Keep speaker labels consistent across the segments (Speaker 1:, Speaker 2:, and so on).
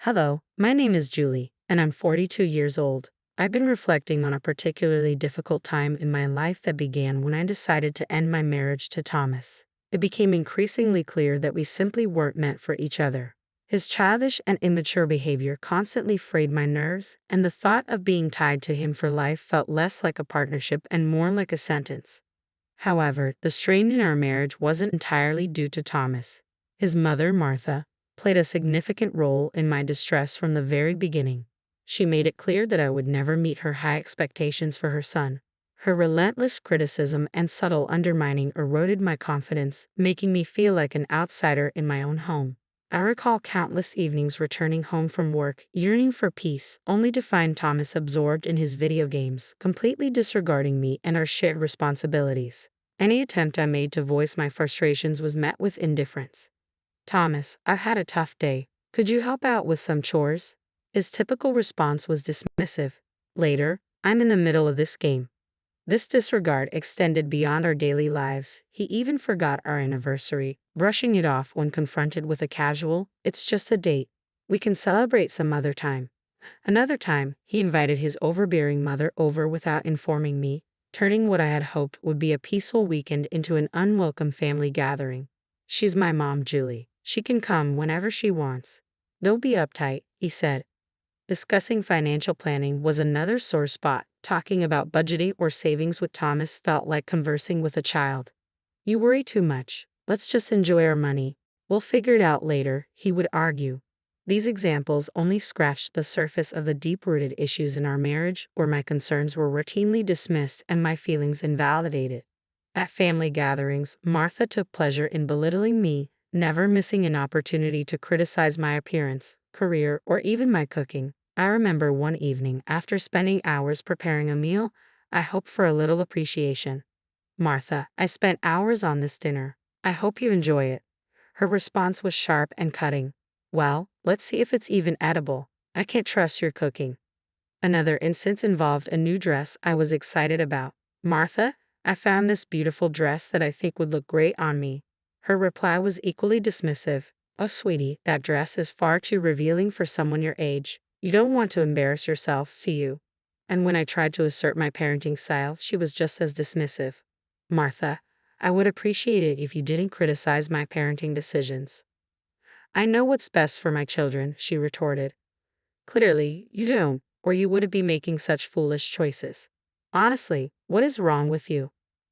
Speaker 1: Hello, my name is Julie, and I'm 42 years old. I've been reflecting on a particularly difficult time in my life that began when I decided to end my marriage to Thomas. It became increasingly clear that we simply weren't meant for each other. His childish and immature behavior constantly frayed my nerves, and the thought of being tied to him for life felt less like a partnership and more like a sentence. However, the strain in our marriage wasn't entirely due to Thomas. His mother, Martha, played a significant role in my distress from the very beginning. She made it clear that I would never meet her high expectations for her son. Her relentless criticism and subtle undermining eroded my confidence, making me feel like an outsider in my own home. I recall countless evenings returning home from work, yearning for peace, only to find Thomas absorbed in his video games, completely disregarding me and our shared responsibilities. Any attempt I made to voice my frustrations was met with indifference. "Thomas, I've had a tough day. Could you help out with some chores?" His typical response was dismissive. "Later, I'm in the middle of this game." This disregard extended beyond our daily lives. He even forgot our anniversary, brushing it off when confronted with a casual, "It's just a date. We can celebrate some other time." Another time, he invited his overbearing mother over without informing me, turning what I had hoped would be a peaceful weekend into an unwelcome family gathering. "She's my mom, Julie. She can come whenever she wants." "Don't be uptight," he said. Discussing financial planning was another sore spot. Talking about budgeting or savings with Thomas felt like conversing with a child. "You worry too much. Let's just enjoy our money. We'll figure it out later," he would argue. These examples only scratched the surface of the deep-rooted issues in our marriage, where my concerns were routinely dismissed and my feelings invalidated. At family gatherings, Martha took pleasure in belittling me, never missing an opportunity to criticize my appearance, career, or even my cooking. I remember one evening, after spending hours preparing a meal, I hoped for a little appreciation. "Martha, I spent hours on this dinner. I hope you enjoy it." Her response was sharp and cutting. "Well, let's see if it's even edible. I can't trust your cooking." Another instance involved a new dress I was excited about. "Martha, I found this beautiful dress that I think would look great on me." Her reply was equally dismissive. "Oh, sweetie, that dress is far too revealing for someone your age. You don't want to embarrass yourself, do you?" And when I tried to assert my parenting style, she was just as dismissive. "Martha, I would appreciate it if you didn't criticize my parenting decisions." "I know what's best for my children," she retorted. "Clearly, you don't, or you wouldn't be making such foolish choices. Honestly, what is wrong with you?"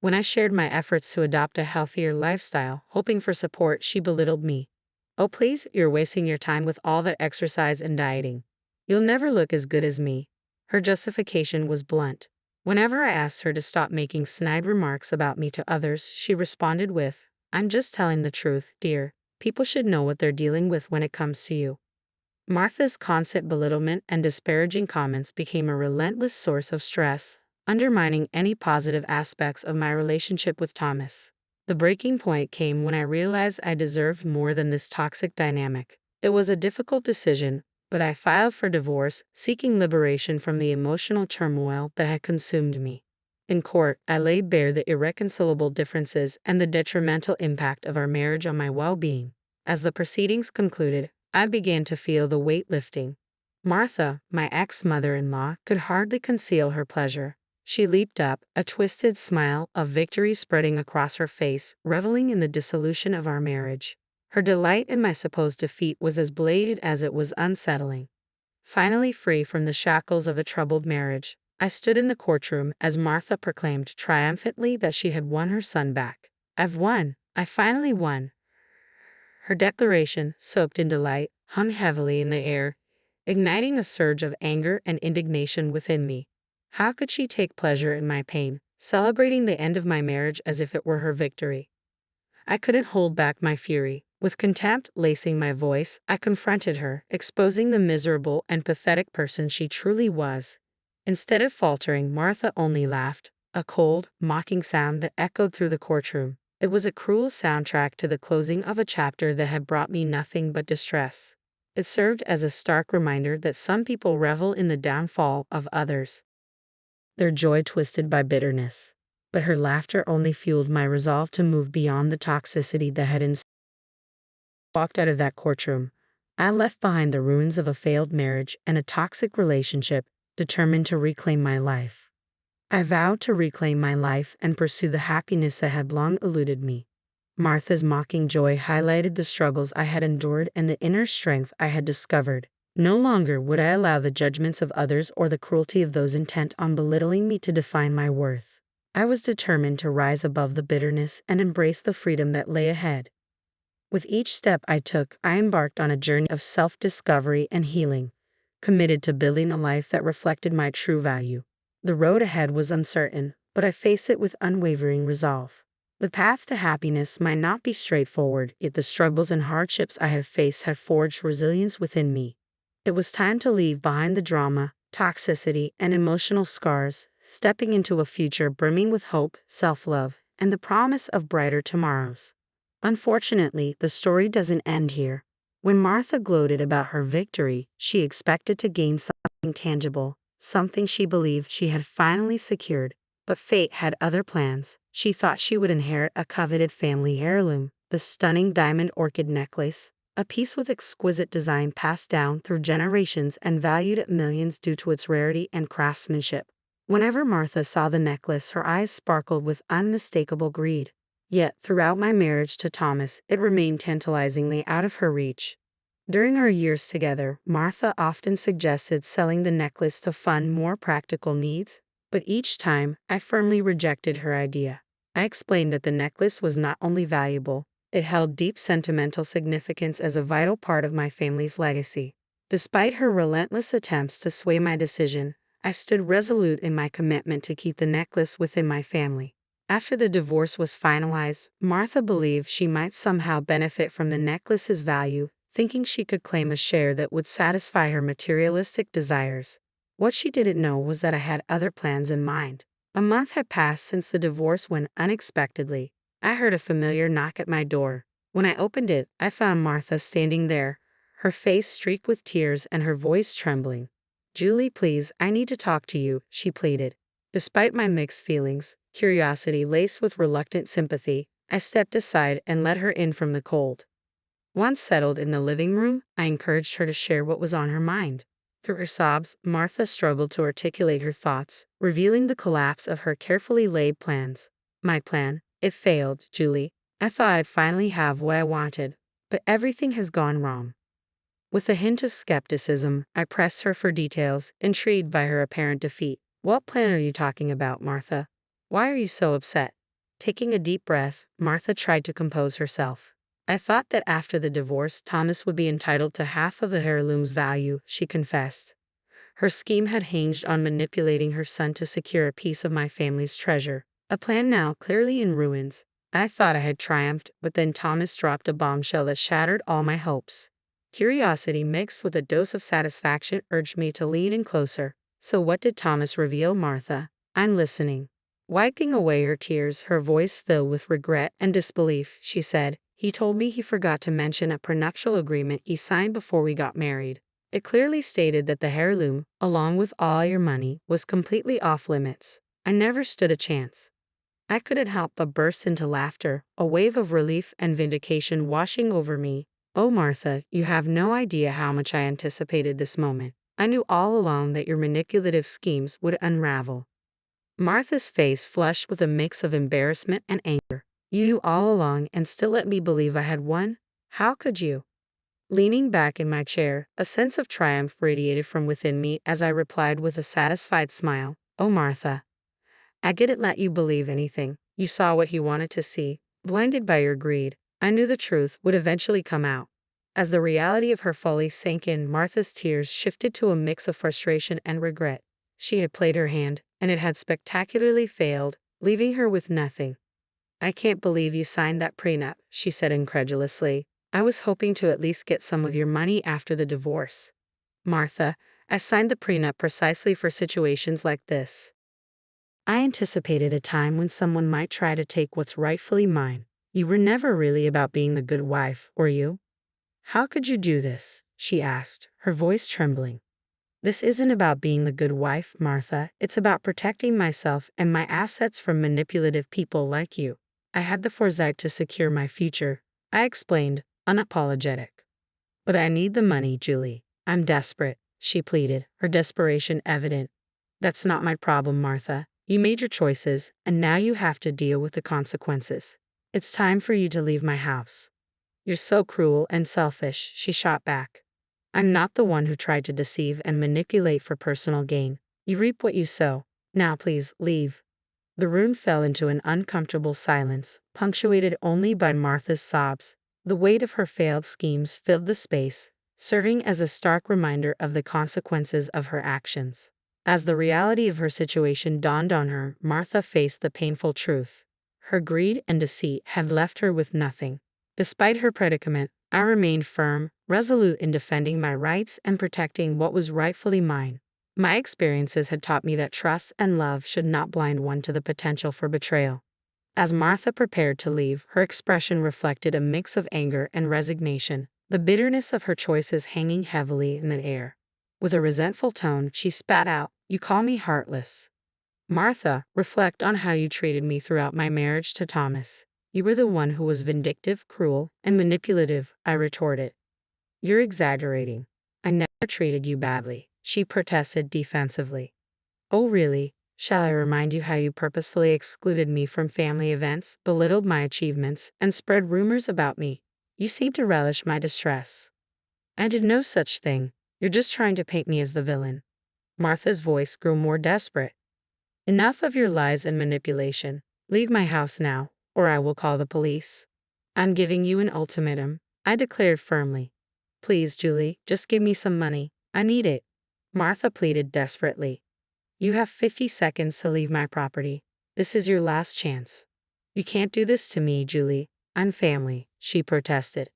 Speaker 1: When I shared my efforts to adopt a healthier lifestyle, hoping for support, she belittled me. "Oh, please, you're wasting your time with all that exercise and dieting. You'll never look as good as me." Her justification was blunt. Whenever I asked her to stop making snide remarks about me to others, she responded with, "I'm just telling the truth, dear. People should know what they're dealing with when it comes to you." Martha's constant belittlement and disparaging comments became a relentless source of stress, undermining any positive aspects of my relationship with Thomas. The breaking point came when I realized I deserved more than this toxic dynamic. It was a difficult decision, but I filed for divorce, seeking liberation from the emotional turmoil that had consumed me. In court, I laid bare the irreconcilable differences and the detrimental impact of our marriage on my well-being. As the proceedings concluded, I began to feel the weight lifting. Martha, my ex-mother-in-law, could hardly conceal her pleasure. She leaped up, a twisted smile of victory spreading across her face, reveling in the dissolution of our marriage. Her delight in my supposed defeat was as blatant as it was unsettling. Finally free from the shackles of a troubled marriage, I stood in the courtroom as Martha proclaimed triumphantly that she had won her son back. "I've won! I finally won!" Her declaration, soaked in delight, hung heavily in the air, igniting a surge of anger and indignation within me. How could she take pleasure in my pain, celebrating the end of my marriage as if it were her victory? I couldn't hold back my fury. With contempt lacing my voice, I confronted her, exposing the miserable and pathetic person she truly was. Instead of faltering, Martha only laughed, a cold, mocking sound that echoed through the courtroom. It was a cruel soundtrack to the closing of a chapter that had brought me nothing but distress. It served as a stark reminder that some people revel in the downfall of others, their joy twisted by bitterness. But her laughter only fueled my resolve to move beyond the toxicity that had walked out of that courtroom. I left behind the ruins of a failed marriage and a toxic relationship, determined to reclaim my life. I vowed to reclaim my life and pursue the happiness that had long eluded me. Martha's mocking joy highlighted the struggles I had endured and the inner strength I had discovered. No longer would I allow the judgments of others or the cruelty of those intent on belittling me to define my worth. I was determined to rise above the bitterness and embrace the freedom that lay ahead. With each step I took, I embarked on a journey of self-discovery and healing, committed to building a life that reflected my true value. The road ahead was uncertain, but I faced it with unwavering resolve. The path to happiness might not be straightforward, yet the struggles and hardships I had faced had forged resilience within me. It was time to leave behind the drama, toxicity, and emotional scars, stepping into a future brimming with hope, self-love, and the promise of brighter tomorrows. Unfortunately, the story doesn't end here. When Martha gloated about her victory, she expected to gain something tangible, something she believed she had finally secured. But fate had other plans. She thought she would inherit a coveted family heirloom, the stunning diamond orchid necklace, a piece with exquisite design passed down through generations and valued at millions due to its rarity and craftsmanship. Whenever Martha saw the necklace, her eyes sparkled with unmistakable greed. Yet, throughout my marriage to Thomas, it remained tantalizingly out of her reach. During our years together, Martha often suggested selling the necklace to fund more practical needs, but each time, I firmly rejected her idea. I explained that the necklace was not only valuable, it held deep sentimental significance as a vital part of my family's legacy. Despite her relentless attempts to sway my decision, I stood resolute in my commitment to keep the necklace within my family. After the divorce was finalized, Martha believed she might somehow benefit from the necklace's value, thinking she could claim a share that would satisfy her materialistic desires. What she didn't know was that I had other plans in mind. A month had passed since the divorce when, unexpectedly, I heard a familiar knock at my door. When I opened it, I found Martha standing there, her face streaked with tears and her voice trembling. "Julie, please, I need to talk to you," she pleaded. Despite my mixed feelings, curiosity laced with reluctant sympathy, I stepped aside and let her in from the cold. Once settled in the living room, I encouraged her to share what was on her mind. Through her sobs, Martha struggled to articulate her thoughts, revealing the collapse of her carefully laid plans. "My plan, it failed, Julie. I thought I'd finally have what I wanted, but everything has gone wrong." With a hint of skepticism, I pressed her for details, intrigued by her apparent defeat. "What plan are you talking about, Martha? Why are you so upset?" Taking a deep breath, Martha tried to compose herself. "I thought that after the divorce, Thomas would be entitled to half of the heirloom's value," she confessed. Her scheme had hinged on manipulating her son to secure a piece of my family's treasure, a plan now clearly in ruins. I thought I had triumphed, but then Thomas dropped a bombshell that shattered all my hopes. Curiosity mixed with a dose of satisfaction urged me to lean in closer. "So what did Thomas reveal, Martha? I'm listening." Wiping away her tears, her voice filled with regret and disbelief, she said, "He told me he forgot to mention a prenuptial agreement he signed before we got married. It clearly stated that the heirloom, along with all your money, was completely off limits. I never stood a chance." I couldn't help but burst into laughter, a wave of relief and vindication washing over me. "Oh, Martha, you have no idea how much I anticipated this moment. I knew all along that your manipulative schemes would unravel." Martha's face flushed with a mix of embarrassment and anger. "You knew all along and still let me believe I had won? How could you?" Leaning back in my chair, a sense of triumph radiated from within me as I replied with a satisfied smile, "Oh, Martha, I didn't let you believe anything. You saw what you wanted to see. Blinded by your greed, I knew the truth would eventually come out." As the reality of her folly sank in, Martha's tears shifted to a mix of frustration and regret. She had played her hand, and it had spectacularly failed, leaving her with nothing. "I can't believe you signed that prenup," she said incredulously. "I was hoping to at least get some of your money after the divorce." "Martha, I signed the prenup precisely for situations like this. I anticipated a time when someone might try to take what's rightfully mine. You were never really about being the good wife, were you?" "How could you do this?" she asked, her voice trembling. "This isn't about being the good wife, Martha. It's about protecting myself and my assets from manipulative people like you. I had the foresight to secure my future," I explained, unapologetic. But I need the money, Julie. I'm desperate, she pleaded, her desperation evident. That's not my problem, Martha. You made your choices, and now you have to deal with the consequences. It's time for you to leave my house. You're so cruel and selfish, she shot back. I'm not the one who tried to deceive and manipulate for personal gain. You reap what you sow. Now please, leave. The room fell into an uncomfortable silence, punctuated only by Martha's sobs. The weight of her failed schemes filled the space, serving as a stark reminder of the consequences of her actions. As the reality of her situation dawned on her, Martha faced the painful truth. Her greed and deceit had left her with nothing. Despite her predicament, I remained firm, resolute in defending my rights and protecting what was rightfully mine. My experiences had taught me that trust and love should not blind one to the potential for betrayal. As Martha prepared to leave, her expression reflected a mix of anger and resignation, the bitterness of her choices hanging heavily in the air. With a resentful tone, she spat out, "You call me heartless. Martha, reflect on how you treated me throughout my marriage to Thomas. You were the one who was vindictive, cruel, and manipulative," I retorted. "You're exaggerating. I never treated you badly," she protested defensively. "Oh, really? Shall I remind you how you purposefully excluded me from family events, belittled my achievements, and spread rumors about me? You seem to relish my distress." "I did no such thing. You're just trying to paint me as the villain." Martha's voice grew more desperate. "Enough of your lies and manipulation. Leave my house now, or I will call the police. I'm giving you an ultimatum," I declared firmly. "Please, Julie, just give me some money. I need it." Martha pleaded desperately. "You have 50 seconds to leave my property. This is your last chance." "You can't do this to me, Julie. I'm family," she protested.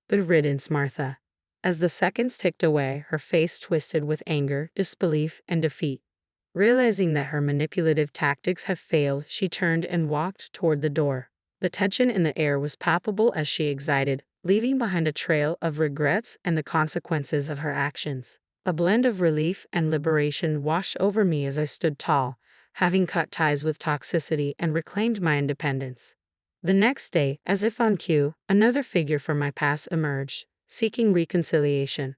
Speaker 1: "Good riddance, Martha." As the seconds ticked away, her face twisted with anger, disbelief, and defeat. Realizing that her manipulative tactics had failed, she turned and walked toward the door. The tension in the air was palpable as she exited, leaving behind a trail of regrets and the consequences of her actions. A blend of relief and liberation washed over me as I stood tall, having cut ties with toxicity and reclaimed my independence. The next day, as if on cue, another figure from my past emerged, seeking reconciliation.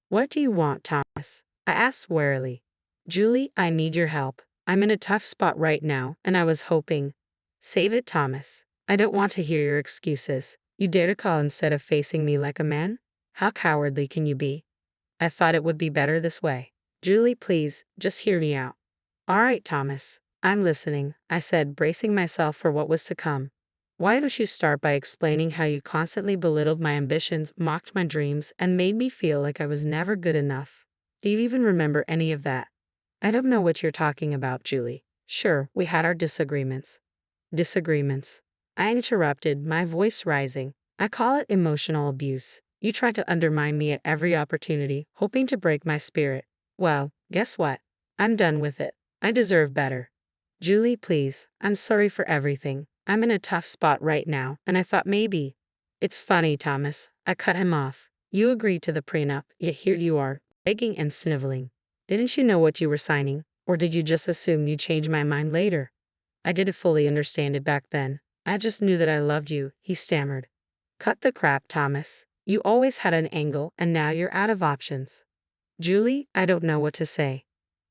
Speaker 1: "What do you want, Thomas?" I asked warily. "Julie, I need your help. I'm in a tough spot right now, and I was hoping—" "Save it, Thomas. I don't want to hear your excuses. You dare to call instead of facing me like a man? How cowardly can you be? I thought it would be better this way." "Julie, please, just hear me out." "All right, Thomas. I'm listening," I said, bracing myself for what was to come. "Why don't you start by explaining how you constantly belittled my ambitions, mocked my dreams, and made me feel like I was never good enough? Do you even remember any of that?" "I don't know what you're talking about, Julie. Sure, we had our disagreements." "Disagreements?" I interrupted, my voice rising. "I call it emotional abuse. You tried to undermine me at every opportunity, hoping to break my spirit. Well, guess what? I'm done with it. I deserve better." "Julie, please, I'm sorry for everything. I'm in a tough spot right now, and I thought maybe—" "It's funny, Thomas." I cut him off. "You agreed to the prenup, yet here you are, begging and sniveling. Didn't you know what you were signing, or did you just assume you'd change my mind later?" "I didn't fully understand it back then. I just knew that I loved you," he stammered. "Cut the crap, Thomas. You always had an angle, and now you're out of options." "Julie, I don't know what to say."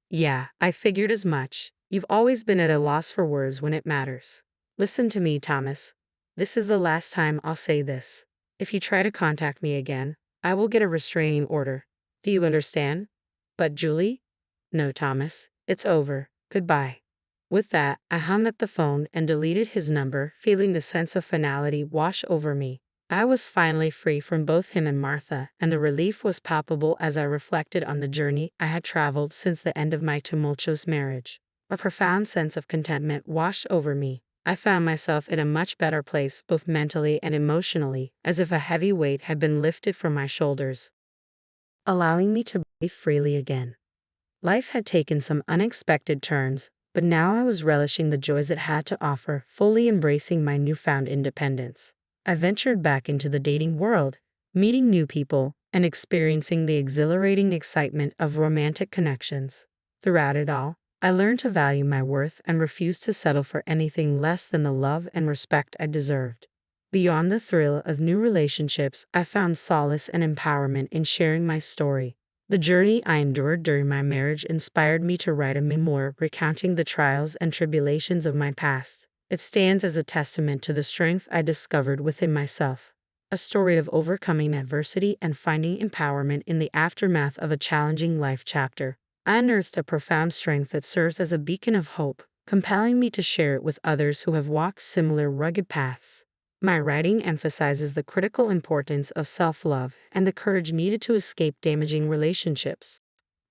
Speaker 1: "Yeah, I figured as much. You've always been at a loss for words when it matters. Listen to me, Thomas. This is the last time I'll say this. If you try to contact me again, I will get a restraining order. Do you understand?" "But Julie?" "No, Thomas. It's over. Goodbye." With that, I hung up the phone and deleted his number, feeling the sense of finality wash over me. I was finally free from both him and Martha, and the relief was palpable as I reflected on the journey I had traveled since the end of my tumultuous marriage. A profound sense of contentment washed over me. I found myself in a much better place both mentally and emotionally, as if a heavy weight had been lifted from my shoulders, allowing me to breathe freely again. Life had taken some unexpected turns, but now I was relishing the joys it had to offer, fully embracing my newfound independence. I ventured back into the dating world, meeting new people, and experiencing the exhilarating excitement of romantic connections. Throughout it all, I learned to value my worth and refused to settle for anything less than the love and respect I deserved. Beyond the thrill of new relationships, I found solace and empowerment in sharing my story. The journey I endured during my marriage inspired me to write a memoir recounting the trials and tribulations of my past. It stands as a testament to the strength I discovered within myself. A story of overcoming adversity and finding empowerment in the aftermath of a challenging life chapter. I unearthed a profound strength that serves as a beacon of hope, compelling me to share it with others who have walked similar rugged paths. My writing emphasizes the critical importance of self-love and the courage needed to escape damaging relationships.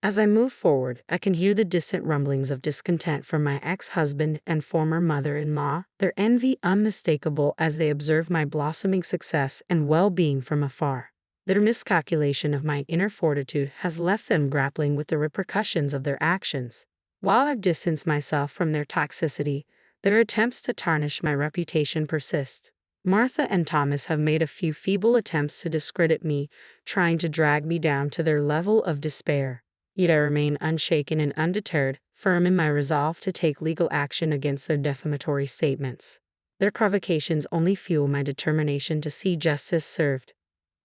Speaker 1: As I move forward, I can hear the distant rumblings of discontent from my ex-husband and former mother-in-law, their envy unmistakable as they observe my blossoming success and well-being from afar. Their miscalculation of my inner fortitude has left them grappling with the repercussions of their actions. While I've distanced myself from their toxicity, their attempts to tarnish my reputation persist. Martha and Thomas have made a few feeble attempts to discredit me, trying to drag me down to their level of despair. Yet I remain unshaken and undeterred, firm in my resolve to take legal action against their defamatory statements. Their provocations only fuel my determination to see justice served.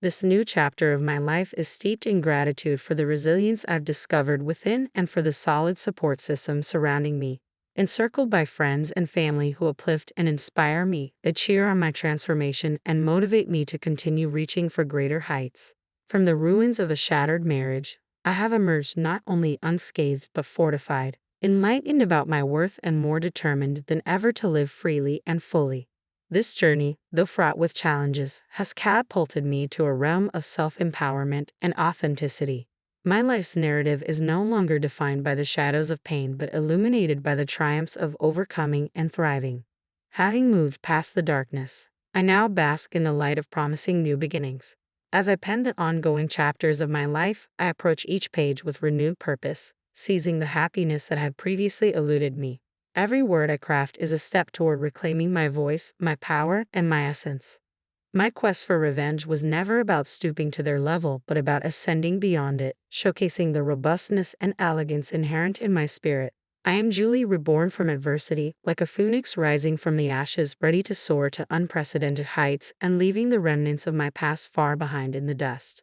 Speaker 1: This new chapter of my life is steeped in gratitude for the resilience I've discovered within and for the solid support system surrounding me. Encircled by friends and family who uplift and inspire me, they cheer on my transformation and motivate me to continue reaching for greater heights. From the ruins of a shattered marriage, I have emerged not only unscathed but fortified, enlightened about my worth and more determined than ever to live freely and fully. This journey, though fraught with challenges, has catapulted me to a realm of self-empowerment and authenticity. My life's narrative is no longer defined by the shadows of pain but illuminated by the triumphs of overcoming and thriving. Having moved past the darkness, I now bask in the light of promising new beginnings. As I pen the ongoing chapters of my life, I approach each page with renewed purpose, seizing the happiness that had previously eluded me. Every word I craft is a step toward reclaiming my voice, my power, and my essence. My quest for revenge was never about stooping to their level, but about ascending beyond it, showcasing the robustness and elegance inherent in my spirit. I am Julie, reborn from adversity, like a phoenix rising from the ashes, ready to soar to unprecedented heights and leaving the remnants of my past far behind in the dust.